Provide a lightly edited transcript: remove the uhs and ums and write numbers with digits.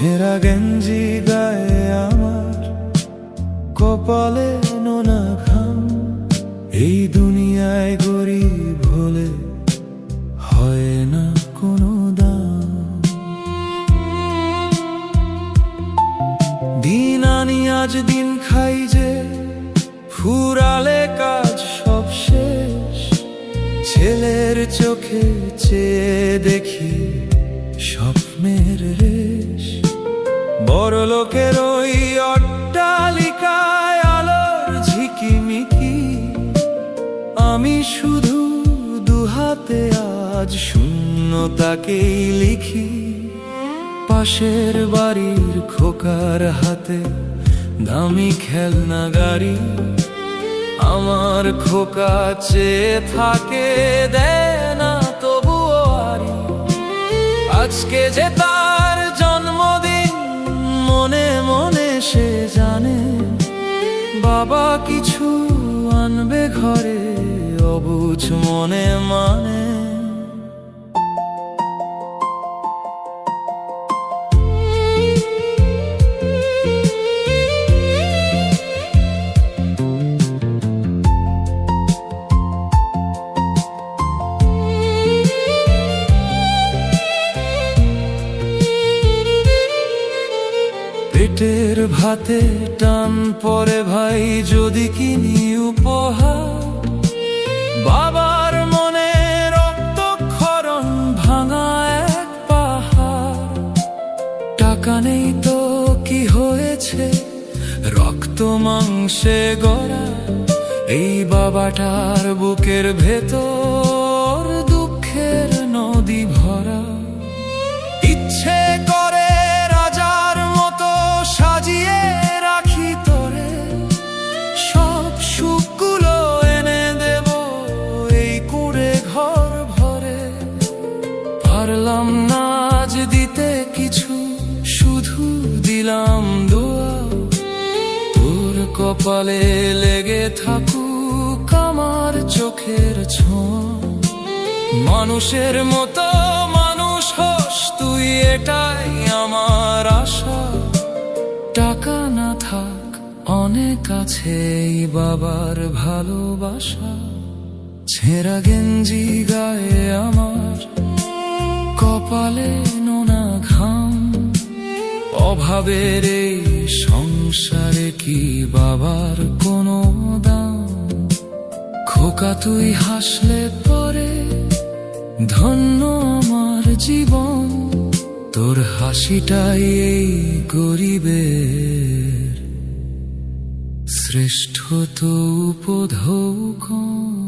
ছেঁড়া গেঞ্জি গায়ে আমার, কপালে নোনা ঘাম। এই দুনিয়ায় গরিব হলে হয় না কোনো দাম। দিন আনি আজ দিন খাই যে, ফুরালে কাজ সব শেষ। ছেলের চোখে চেয়ে দেখি স্বপ্নের রেশ। বড় লোকের ওই অট্টালিকায় আলোর ঝিকিমিকি, আমি শুধু দুহাতে আজ শূন্যতাকেই লিখি। পাশের বাড়ির খোকার হাতে দামি খেলনা গাড়ি, আমার খোকা চেয়ে থাকে দেয় না তবুও আরি। আজকে যে তার জন্মদিন, মনে মনে সে জানে বাবা কিছু আনবে ঘরে, অবুঝ মনে মানে। পেটের ভাতে টান পরে ভাই যদি কিনি উপহার, বাবার মনে রক্তক্ষরণ ভাঙা এক পাহাড়। টাকা নেই তো কি হয়েছে, রক্ত মাংসে গড়া এই বাবাটার বুকের ভেতর দুঃখের নদী ভরা। ইচ্ছে করে রাজার মতো সাজিয়ে রাখি তোরে, সব সুখগুলো এনে দেব এই কুঁড়ে ঘর ভরে। পারলাম না আজ দিতে কিছু, শুধু দিলাম দোয়া। তোর কপালে লেগে থাকুক আমার চোখের ছোঁয়া। মানুষের মতো মানুষ হোস তুই, এটাই আমার আশা। টাকা না থাক অনেক আছে এই বাবার ভালোবাসা। ছেঁড়া গেঞ্জি গায়ে আমার, কপালে নোনা ঘাম। অভাবের এই সংসারে কি বাবার কোনো দাম? খোকা তুই হাসলে পরে ধন্য আমার জীবন, তোর হাসিটাই এই গরিবের শ্রেষ্ঠ তো উপঢৌকন।